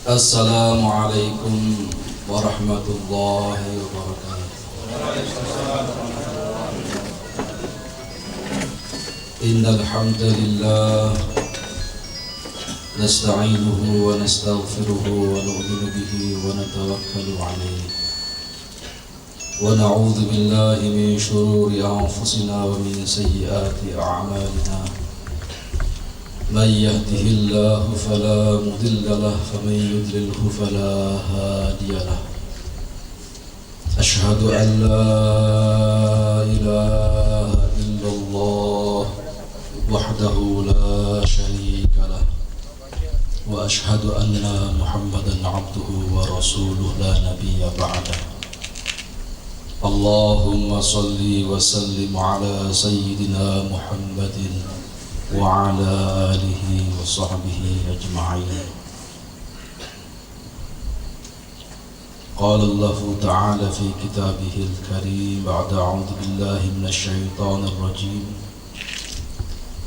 Assalamualaikum warahmatullahi wabarakatuh. Innal hamdalillah nasta'inuhu wa nastaghfiruhu wa nu'minu bihi wa natawakkalu alayhi wa na'udzu billahi min shururi anfusina wa min sayyiati a'malina. من يهده الله فلا مضل له ومن يضلله فلا هادي له أشهد أن لا إله إلا الله وحده لا شريك له وأشهد أن محمدا عبده ورسوله لا نبي بعده اللهم صل وسلم على سيدنا محمد وعلى آله وصحبه أجمعين. قال الله تعالى في كتابه الكريم بعد أعوذ بالله من الشيطان الرجيم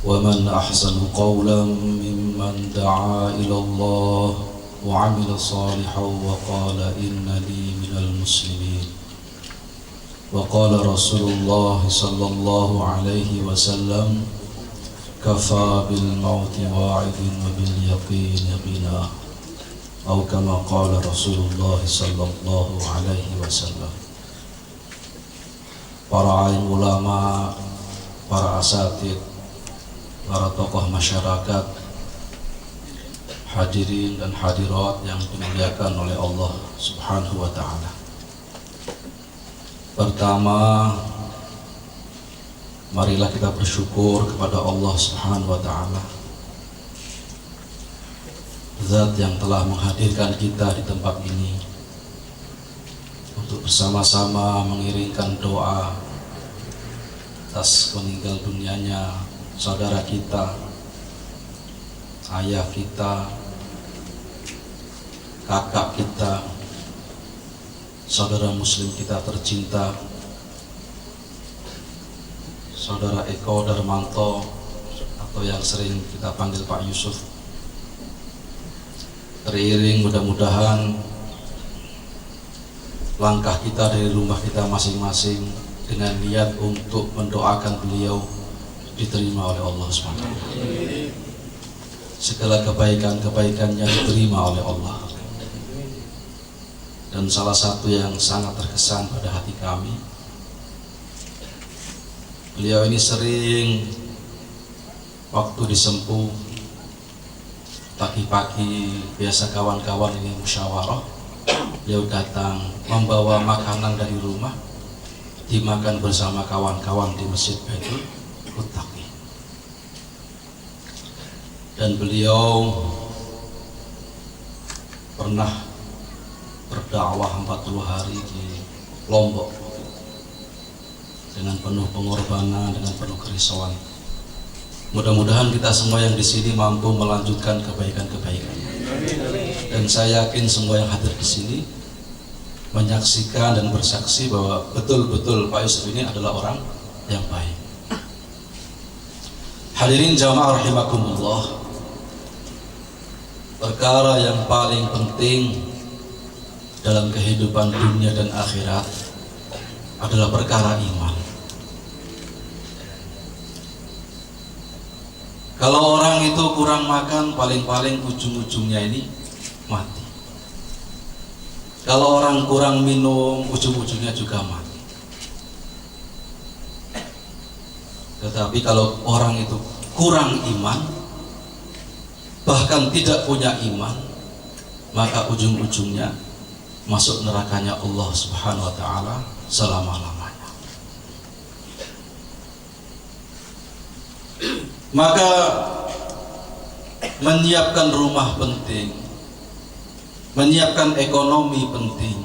ومن أحسن قولا ممن دعا إلى الله وعمل صالحا وقال إنني من المسلمين. وقال رسول الله صلى الله عليه وسلم كفى بالموت واعظ وباليقين غنى أو كما قال رسول الله صلى الله عليه وسلم. Para alim ulama, para asatid, para tokoh masyarakat, hadirin dan hadirat yang dimuliakan oleh Allah Subhanahu wa ta'ala. Pertama, marilah kita bersyukur kepada Allah Subhanahu wa ta'ala, Zat yang telah menghadirkan kita di tempat ini untuk bersama-sama mengiringkan doa atas meninggal dunianya saudara kita, ayah kita, kakak kita, saudara muslim kita tercinta, Saudara Eko Darmanto atau yang sering kita panggil Pak Yusuf. Teriring mudah-mudahan langkah kita dari rumah kita masing-masing dengan niat untuk mendoakan beliau diterima oleh Allah SWT. Segala kebaikan-kebaikannya diterima oleh Allah. Dan salah satu yang sangat terkesan pada hati kami, beliau ini sering waktu disempuh pagi-pagi, biasa kawan-kawan ini musyawarah, beliau datang membawa makanan dari rumah, dimakan bersama kawan-kawan di Masjid Baitul Muttaqin. Dan beliau pernah berdakwah 40 hari di Lombok dengan penuh pengorbanan, dengan penuh kerisauan. Mudah-mudahan kita semua yang di sini mampu melanjutkan kebaikan-kebaikan. Dan saya yakin semua yang hadir di sini menyaksikan dan bersaksi bahwa betul-betul Pak Yusuf ini adalah orang yang baik. Hadirin jamaah rahimakumullah, perkara yang paling penting dalam kehidupan dunia dan akhirat adalah perkara iman. Kalau orang itu kurang makan, paling-paling ujung-ujungnya ini mati. Kalau orang kurang minum, ujung-ujungnya juga mati. Tetapi kalau orang itu kurang iman, bahkan tidak punya iman, maka ujung-ujungnya masuk nerakanya Allah Subhanahu wa ta'ala selama-lamanya. Maka menyiapkan rumah penting, menyiapkan ekonomi penting,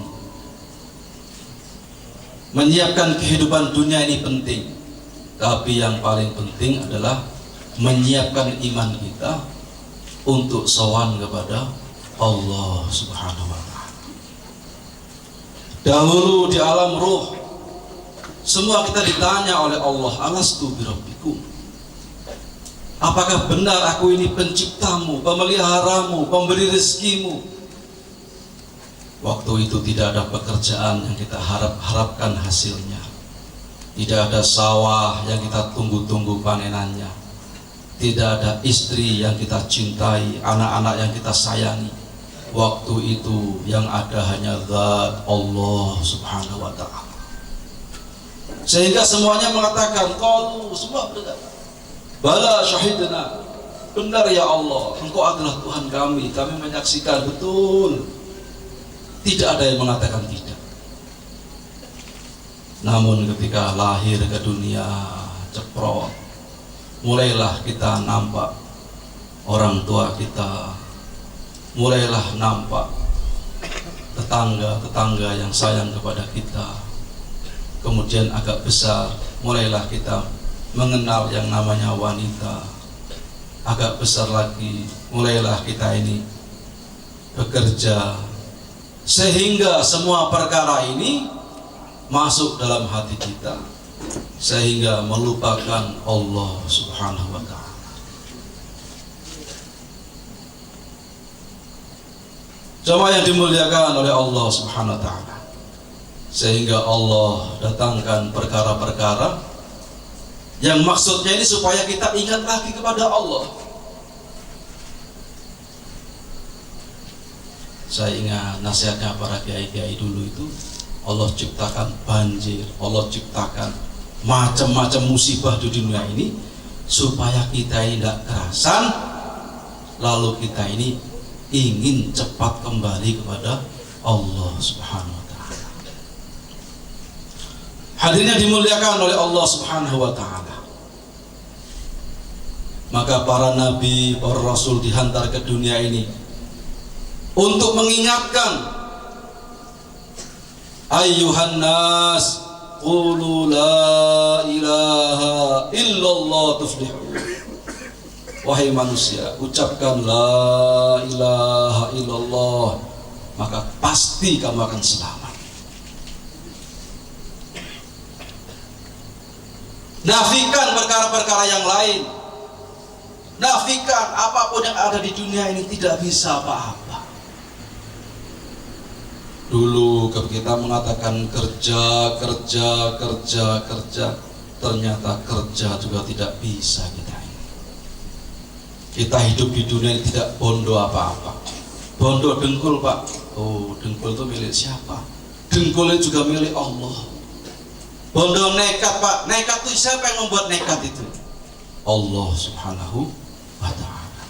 menyiapkan kehidupan dunia ini penting. Tapi yang paling penting adalah menyiapkan iman kita untuk sowan kepada Allah Subhanahu wa ta'ala. Dahulu di alam ruh, semua kita ditanya oleh Allah, alastu birabbikum, apakah benar aku ini penciptamu, pemeliharamu, pemberi rezekimu, Waktu itu tidak ada pekerjaan yang kita harapkan hasilnya, tidak ada sawah yang kita tunggu-tunggu panenannya, tidak ada istri yang kita cintai, anak-anak yang kita sayangi. Waktu itu yang ada hanya Zat Allah Subhanahu wa ta'ala. Sehingga semuanya mengatakan, qalu, semua berkata, bala syahidna, benar ya Allah, Engkau adalah Tuhan kami menyaksikan betul. Tidak ada yang mengatakan tidak. Namun ketika lahir ke dunia, ceprot, mulailah kita nampak orang tua kita, mulailah nampak tetangga-tetangga yang sayang kepada kita. Kemudian agak besar, mulailah kita mengenal yang namanya wanita. Agak besar lagi, mulailah kita ini bekerja, sehingga semua perkara ini masuk dalam hati kita, sehingga melupakan Allah Subhanahu wa ta'ala. Jemaah yang dimuliakan oleh Allah Subhanahu wa ta'ala, sehingga Allah datangkan perkara-perkara yang maksudnya ini supaya kita ingat lagi kepada Allah. Saya ingat nasihatnya para kiai-kiai dulu itu, Allah ciptakan banjir, Allah ciptakan macam-macam musibah di dunia ini supaya kita ini tidak kerasan, lalu kita ini ingin cepat kembali kepada Allah Subhanahu wa ta'ala. Hadirnya dimuliakan oleh Allah Subhanahu wa ta'ala. Maka para nabi, para rasul dihantar ke dunia ini untuk mengingatkan, ayyuhan nas qulu la ilaha illallah tuflihu. Wahai manusia, ucapkan la ilaha illallah, maka pasti kamu akan selamat. Nafikan perkara-perkara yang lain, nafikan apapun yang ada di dunia ini tidak bisa apa-apa. Dulu kita mengatakan kerja, ternyata kerja juga tidak bisa kita ini. Kita hidup di dunia ini tidak bondo apa-apa. Bondo dengkul, Pak. Oh, dengkul itu milik siapa? Dengkul itu juga milik Allah. Bondo nekat, Pak. Nekat itu siapa yang membuat nekat itu? Allah Subhanahu wa ta'ala.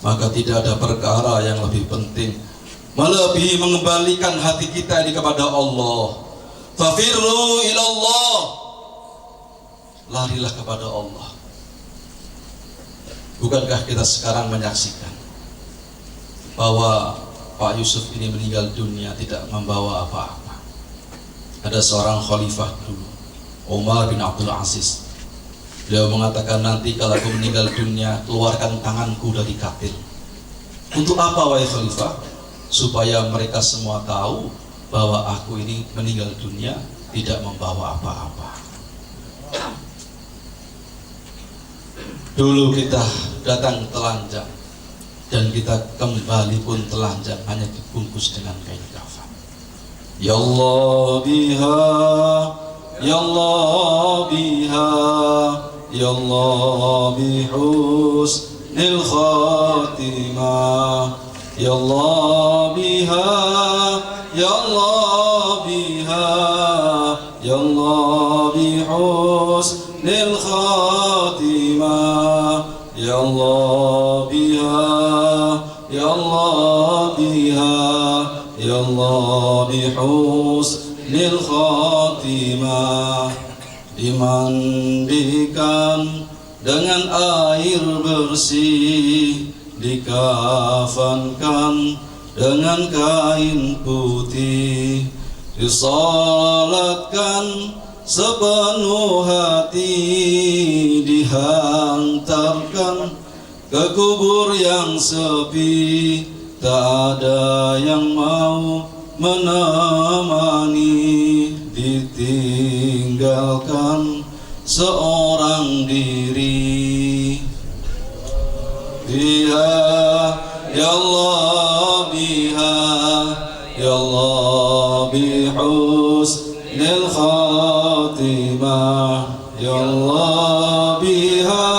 Maka tidak ada perkara yang lebih penting melebihi mengembalikan hati kita ini kepada Allah. Fafirru ilallah, larilah kepada Allah. Bukankah kita sekarang menyaksikan bahwa Pak Yusuf ini meninggal dunia tidak membawa apa-apa? Ada seorang khalifah dulu, Umar bin Abdul Aziz. Beliau mengatakan, nanti kalau aku meninggal dunia, keluarkan tanganku dari katil. Untuk apa wahai khalifah? Supaya mereka semua tahu bahwa aku ini meninggal dunia tidak membawa apa-apa. Dulu kita datang telanjang dan kita kembali pun telanjang, hanya dibungkus dengan kain kafan. Ya Allah biha, ya Allah biha, ya Allah bihusnil khatimah. Ya Allah biha, ya Allah biha, ya Allah bihusnil khatimah. Ya Allah biha, ya Allah biha, ya Allah bihusnil khatimah. Dimandikan dengan air bersih, dikafankan dengan kain putih, disalatkan sepenuh hati, dihantarkan ke kubur yang sepi. Tak ada yang mau menemani, ditinggalkan seorang diri. Biha, ya Allah biha, بحسن الخاتمة يا الله بها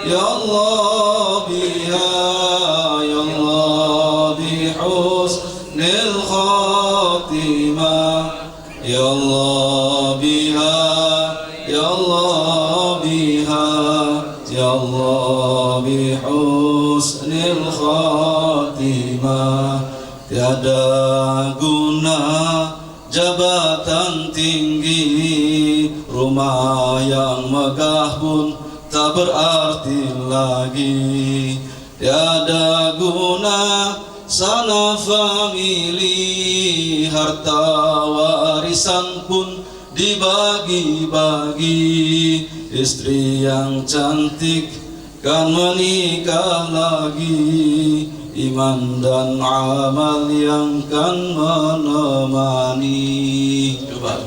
يا الله بها يا الله بحسن الخاتمة يا الله بها يا الله بها يا الله بحسن الخاتمة. Tiada guna jabatan tinggi, rumah yang megah pun tak berarti lagi. Tiada guna sana famili, harta warisan pun dibagi-bagi. Istri yang cantik kan menikah lagi, iman dan amal yang kan menemani. Coba.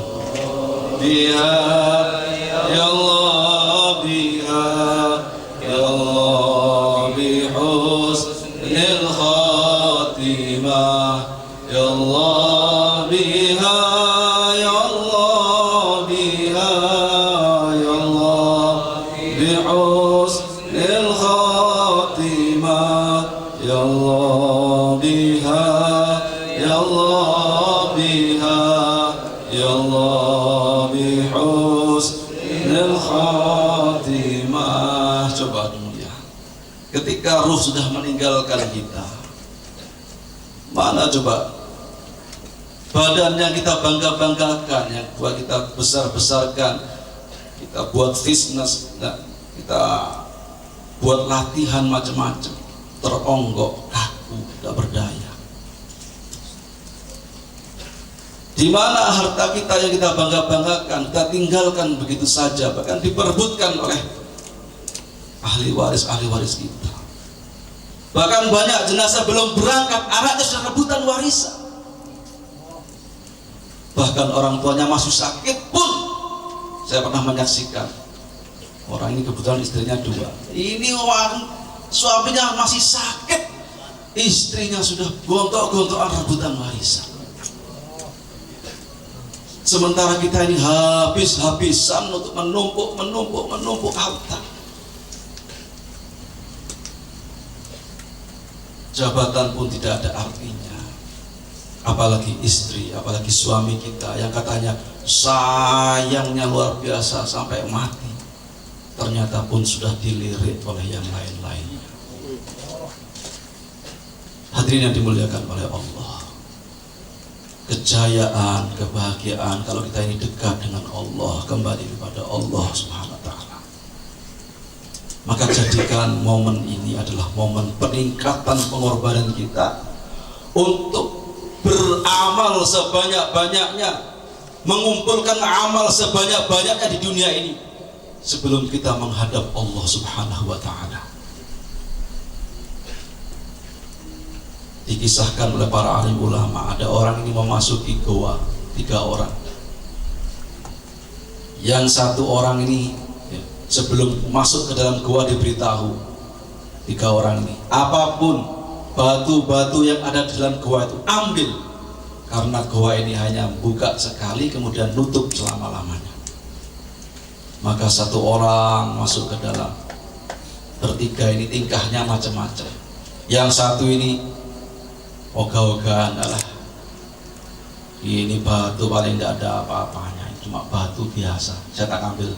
Biha ya Allah biha ya Allah bihusnil khatimah ya Allah biha ya Allah biha ya Allah bihusnil khatimah ya Allah biha ya Allah biha ya Allah bihusnil khatimah. Coba dulu ya, ketika ruh sudah meninggalkan kita, mana coba badan yang kita bangga-banggakan, yang buat kita besar-besarkan, kita buat fitness, kita buat latihan macam-macam, teronggok, kaku, tidak berdaya. Di mana harta kita yang kita bangga-banggakan, kita tinggalkan begitu saja, bahkan diperebutkan oleh ahli waris kita. Bahkan banyak jenazah belum berangkat, anaknya sudah rebutan warisan. Bahkan orang tuanya masih sakit pun, saya pernah menyaksikan orang ini, kebetulan istrinya 2. Ini orang suaminya masih sakit, istrinya sudah gontok-gontokan rebutan warisan. Sementara kita ini habis-habisan untuk menumpuk harta. Jabatan pun tidak ada artinya, apalagi istri, apalagi suami kita yang katanya sayangnya luar biasa sampai mati, ternyata pun sudah dilirik oleh yang lain-lainnya. Hadirin yang dimuliakan oleh Allah, kejayaan, kebahagiaan kalau kita ini dekat dengan Allah, kembali kepada Allah Subhanahu wa ta'ala. Maka jadikan momen ini adalah momen peningkatan pengorbanan kita untuk beramal sebanyak-banyaknya, mengumpulkan amal sebanyak-banyaknya di dunia ini sebelum kita menghadap Allah Subhanahu wa ta'ala. Dikisahkan oleh para alim ulama, ada orang ini memasuki goa, 3 orang. Yang satu orang ini sebelum masuk ke dalam goa diberitahu, 3 orang ini, apapun batu-batu yang ada di dalam goa itu ambil, karena goa ini hanya buka sekali kemudian nutup selama-lamanya. Maka satu orang masuk ke dalam, bertiga ini tingkahnya macam-macam. Yang satu ini ogah-ogahan, alah ini batu paling tidak ada apa-apanya, cuma batu biasa, saya tak ambil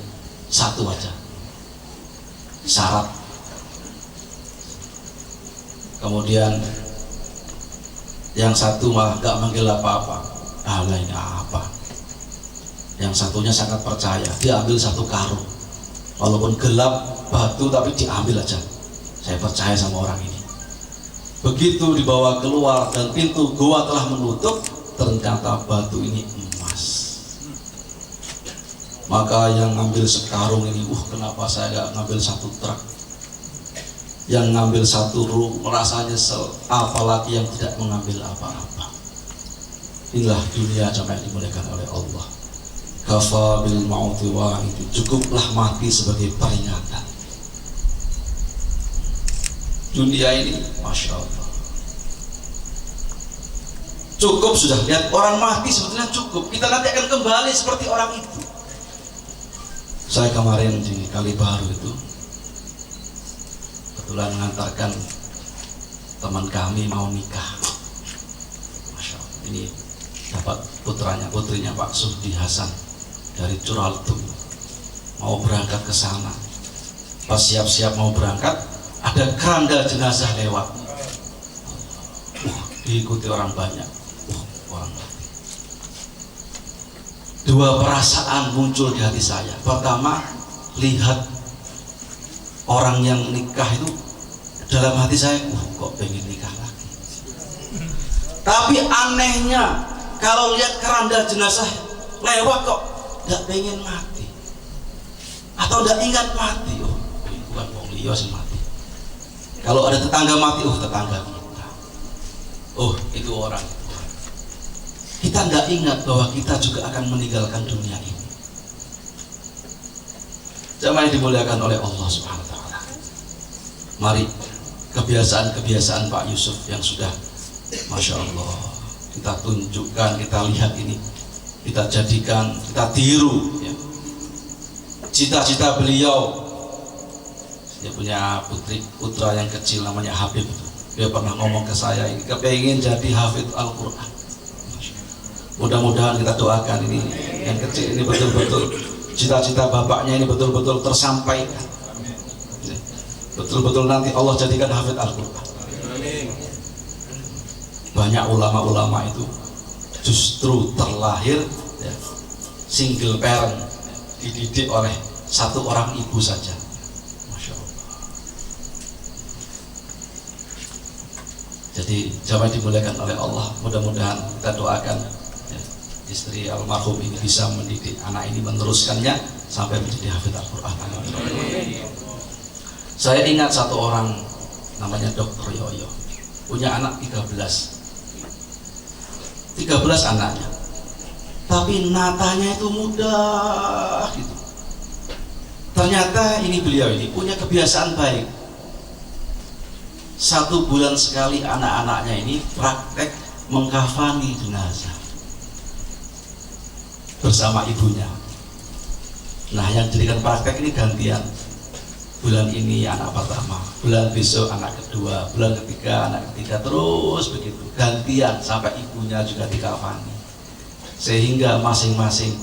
satu aja, syarat. Kemudian yang satu malah gak manggil apa-apa, alah ini apa. Yang satunya sangat percaya, dia ambil 1 karung, walaupun gelap batu tapi diambil aja, saya percaya sama orang ini. Begitu dibawa keluar dan pintu goa telah menutup, ternyata batu ini emas. Maka yang ngambil sekarung ini, kenapa saya gak ngambil 1 truk? Yang ngambil 1 ruh merasa nyesel, apalagi yang tidak mengambil apa-apa. Inilah dunia jamaah yang dimuliakan oleh Allah. Kafa bil mauti wa'idi, cukuplah mati sebagai peringatan. Dunia ini, Masya Allah, Cukup sudah, lihat orang mati sebetulnya cukup. Kita nanti akan kembali seperti orang itu. Saya kemarin di Kalibaru itu kebetulan mengantarkan teman kami mau nikah. Masya Allah, ini dapat putrinya Pak Suhdi Hasan dari Curaltum, mau berangkat ke sana. Pas siap-siap mau berangkat, ada keranda jenazah lewat. Diikuti orang banyak. Orang mati. Dua perasaan muncul di hati saya. Pertama, lihat orang yang nikah itu, dalam hati saya, kok pengen nikah lagi. Tapi anehnya, kalau lihat keranda jenazah lewat kok tidak pengen mati, atau tidak ingat mati. Bukan wong liya sing mati. Kalau ada tetangga mati, tetangga kita. Itu orang. Kita tidak ingat bahwa kita juga akan meninggalkan dunia ini. Jamaah yang dimuliakan oleh Allah Subhanahu wa Ta'ala. Mari kebiasaan-kebiasaan Pak Yusuf yang sudah Masya Allah kita tunjukkan, kita lihat ini, kita jadikan, kita tiru ya. Cita-cita beliau, dia punya putra yang kecil namanya Habib. Dia pernah ngomong ke saya, ini kepengen jadi hafidz Al-Quran. Mudah-mudahan kita doakan ini yang kecil ini betul-betul cita-cita bapaknya ini betul-betul tersampaikan. Betul-betul nanti Allah jadikan hafidz Al-Quran. Banyak ulama-ulama itu justru terlahir ya, single parent, dididik oleh satu orang ibu saja. Masya Allah. Jadi jamaah dimuliakan oleh Allah, mudah-mudahan kita doakan ya, istri almarhum ini bisa mendidik anak ini, meneruskannya sampai menjadi hafidz Al-Quran. Saya ingat satu orang namanya Dr. Yoyo, punya anak 13 anaknya, tapi natanya itu mudah gitu. Ternyata ini beliau ini punya kebiasaan baik. 1 bulan sekali anak-anaknya ini praktek mengkafani jenazah bersama ibunya. Nah, yang jadikan praktek ini gantian. Bulan ini anak pertama, bulan besok anak kedua, bulan ketiga anak ketiga, terus begitu gantian sampai ibunya juga dikafani, sehingga masing-masing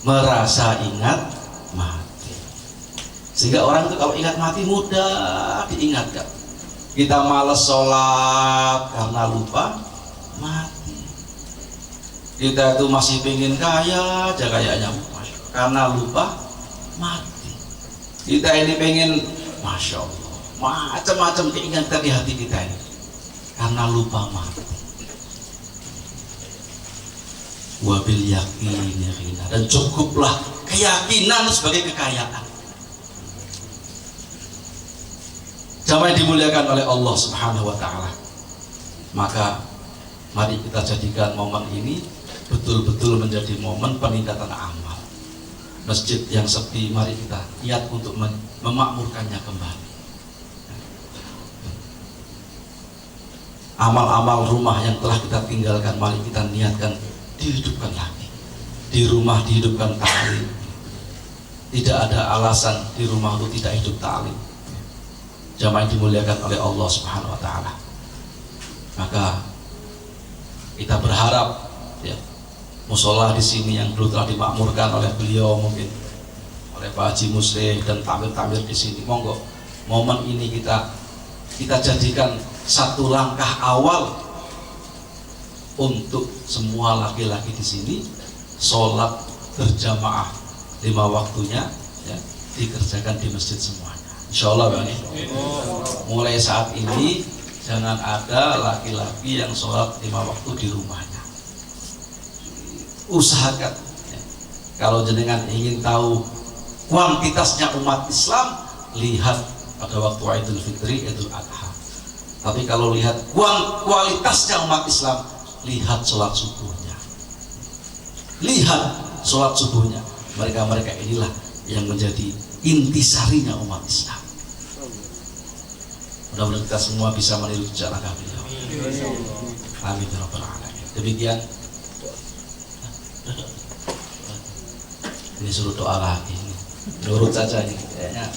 merasa ingat mati. Sehingga orang itu kalau ingat mati mudah diingatkan. Kita malas sholat karena lupa mati. Kita itu masih pengen kaya aja kayaknya karena lupa mati. Kita ini pengen, Masya Allah, macam-macam keinginan di hati kita ini karena lupa mati. Wabil yakin ya, dan cukuplah keyakinan sebagai kekayaan. Jamaah dimuliakan oleh Allah Subhanahu wa Ta'ala. Maka mari kita jadikan momen ini betul-betul menjadi momen peningkatan amal. Masjid yang sepi, mari kita niat untuk memakmurkannya kembali. Amal-amal rumah yang telah kita tinggalkan, mari kita niatkan dihidupkan lagi. Di rumah dihidupkan ta'lim. Tidak ada alasan di rumah itu tidak hidup ta'lim. Jamaah yang dimuliakan oleh Allah Subhanahu wa Ta'ala. Maka kita berharap ya, musola di sini yang dulu telah dimakmurkan oleh beliau, mungkin oleh Pak Haji Muslih dan tampil-tampil di sini, monggo momen ini kita jadikan satu langkah awal untuk semua laki-laki di sini sholat berjamaah 5 waktunya ya, dikerjakan di masjid semuanya. Insya Allah Bang. Mulai saat ini jangan ada laki-laki yang sholat 5 waktu di rumahnya. Usahakan ya. Kalau jenengan ingin tahu kuantitasnya umat Islam, lihat pada waktu Idul Fitri, Idul Adha. Tapi kalau lihat kualitasnya umat Islam, lihat sholat subuhnya. Lihat sholat subuhnya. Mereka inilah yang menjadi intisarinya umat Islam. Mudah-mudahan kita semua bisa meniru jejak langkah beliau. Amin ya rabbal alamin. Demikian. Ini suruh doa lagi. Nurut saja ini kayaknya.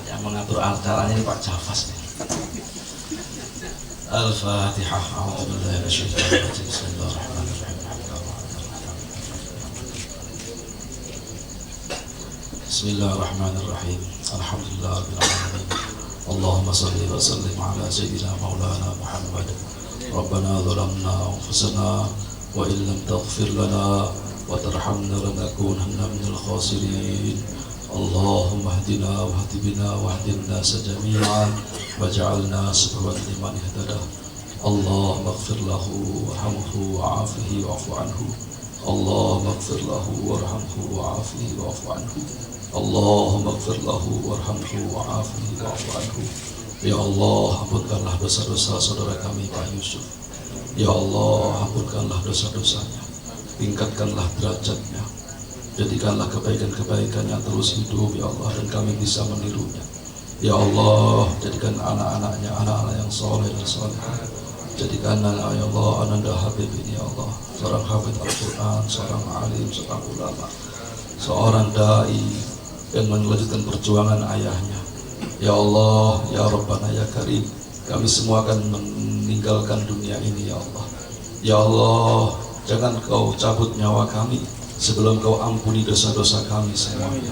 Yang mengatur acaranya ini Pak Jafas nih. Al-Fatihah. A'udzubillahi minasyaitonir rajim. Bismillahirrahmanirrahim. Bismillahirrahmanirrahim. Alhamdulillahirabbil alamin. Allahumma shalli wa sallim ala sayyidina maulana Muhammad. Rabbana zalamna anfusana wa illam taghfir lana wa tarhamna lanakunanna minal khasirin. Allahumma hdina wahdi bina wahdin nasa jami'an waj'alna sabban liman ihtada. Allahumma ighfir lahu warhamhu wa'afihi wa'fu anhu. Allahumma ighfir lahu warhamhu wa'afihi wa'fu anhu. Allahumma ighfir lahu warhamhu wa'afihi wa'fu anhu. Ya Allah, ampunkanlah dosa-dosa saudara kami Pak Yusuf. Ya Allah, ampunkanlah dosa-dosanya, tingkatkanlah derajatnya, jadikanlah kebaikan-kebaikan yang terus hidup ya Allah, dan kami bisa menirunya. Ya Allah, jadikan anak-anaknya anak-anak yang soleh dan solehah. Jadikanlah ya Allah Ananda Habib ini ya Allah, seorang hafid Al-Quran, seorang alim, seorang ulama, seorang dai yang melanjutkan perjuangan ayahnya. Ya Allah, ya Rabbana ya Karim, kami semua akan meninggalkan dunia ini ya Allah. Ya Allah, jangan kau cabut nyawa kami sebelum kau ampuni dosa-dosa kami semuanya.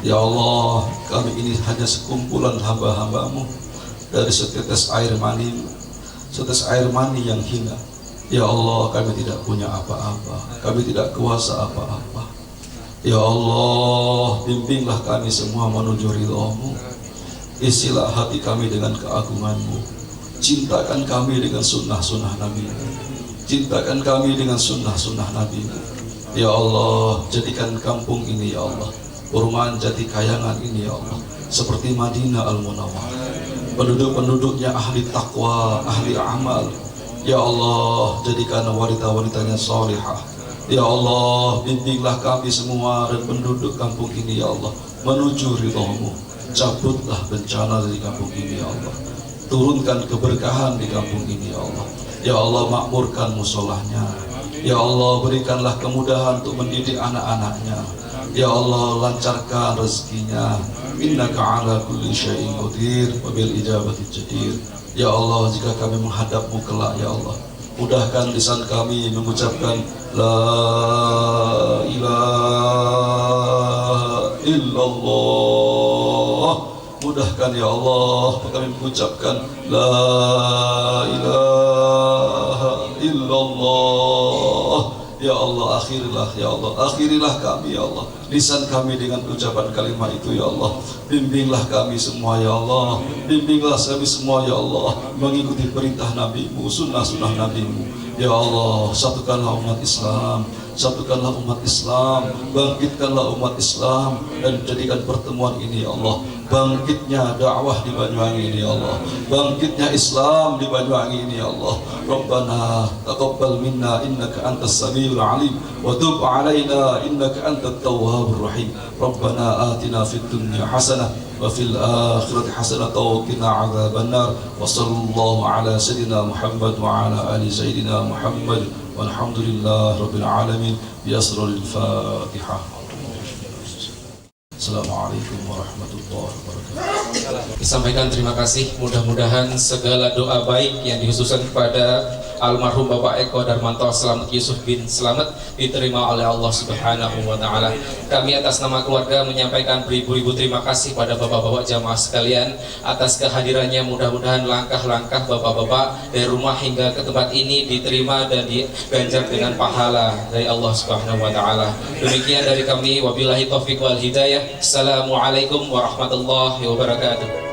Ya Allah, kami ini hanya sekumpulan hamba-hambamu dari setetes air mani yang hina. Ya Allah, kami tidak punya apa-apa, kami tidak kuasa apa-apa. Ya Allah, bimbinglah kami semua menuju ridha-Mu. Isilah hati kami dengan keagungan-Mu. Cintakan kami dengan sunnah-sunnah Nabi-Mu. Cintakan kami dengan sunnah-sunnah Nabi-Mu. Ya Allah, jadikan kampung ini ya Allah, perumahan Jati Kayangan ini ya Allah, seperti Madinah Al-Munawwarah. Penduduk-penduduknya ahli takwa, ahli amal. Ya Allah, jadikan wanita-wanitanya salihah. Ya Allah, bimbinglah kami semua dan penduduk kampung ini ya Allah menuju ridha-Mu. Cabutlah bencana dari kampung ini ya Allah. Turunkan keberkahan di kampung ini ya Allah. Ya Allah, makmurkan musolahnya. Ya Allah, berikanlah kemudahan untuk mendidik anak-anaknya. Ya Allah, lancarkan rezekinya. Innaka ala kulli syai'in qadir wa bil ijabati jadir. Ya Allah, jika kami menghadap-Mu kelak ya Allah, mudahkan lisan kami mengucapkan la ilaha illallah. Mudahkan ya Allah kami mengucapkan la ilaha illallah. Ya Allah, akhirilah kami ya Allah, lisan kami dengan ucapan kalimat itu ya Allah. Bimbinglah kami semua ya Allah, bimbinglah kami semua ya Allah mengikuti perintah Nabi-Mu, sunnah-sunnah Nabi-Mu. Ya Allah, satukanlah umat Islam, satukanlah umat Islam, bangkitkanlah umat Islam, dan jadikan pertemuan ini ya Allah bangkitnya dakwah di Banyuwangi ini ya Allah, bangkitnya Islam di Banyuwangi ini ya Allah. Rabbana taqabbal minna innaka antas samiul alim wa tub alaina innaka antat tawwabur rahim. Rabbana atina fid dunya hasanah wa fil akhirati hasanah wa qina adzabannar. Wa sallallahu ala sayyidina Muhammad wa ala ali sayyidina Muhammad walhamdulillahi rabbil alamin. Bi asraril Fatihah. Assalamualaikum warahmatullahi wabarakatuh. Disampaikan terima kasih, mudah-mudahan segala doa baik yang dikhususkan kepada almarhum Bapak Eko Darmanto Slamet Yusuf bin Slamet diterima oleh Allah Subhanahu wa Ta'ala. Kami atas nama keluarga menyampaikan beribu-ribu terima kasih pada bapak-bapak jamaah sekalian atas kehadirannya. Mudah-mudahan langkah-langkah bapak-bapak dari rumah hingga ke tempat ini diterima dan diganjar dengan pahala dari Allah Subhanahu wa Ta'ala. Demikian dari kami, wabillahi taufiq wal hidayah. Assalamualaikum warahmatullahi wabarakatuh.